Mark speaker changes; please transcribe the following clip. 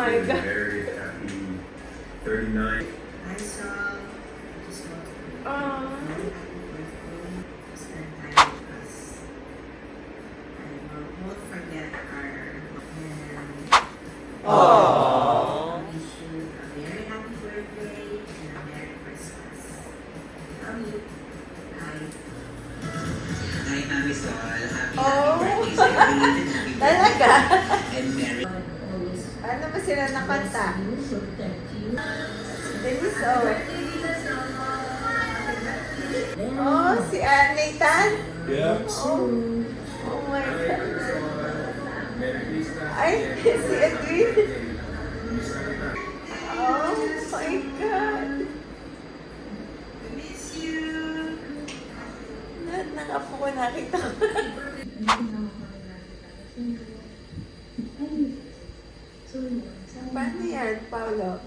Speaker 1: my
Speaker 2: been
Speaker 1: God.
Speaker 2: very happy 39.
Speaker 3: I saw just want to be
Speaker 1: Oh.
Speaker 3: very happy birthday. Spend time with us. And we'll forget our and
Speaker 1: Oh.
Speaker 3: wish you a very happy birthday and a Merry Christmas. Love you. Bye.
Speaker 4: Hi, Mami Sol. Happy
Speaker 1: Oh.
Speaker 4: birthday sa'yo. Belated happy
Speaker 1: Talaga?
Speaker 4: birthday. And Merry
Speaker 1: Ano ba sila nakanta? Dennis, oh. Oh, si Nathan?
Speaker 2: Yeah.
Speaker 1: Oh. Oh my God. Ay, si Edwin. Oh my God.
Speaker 3: Miss you.
Speaker 1: Lahat ng apo ko nakita ko. Paano yan, Paolo?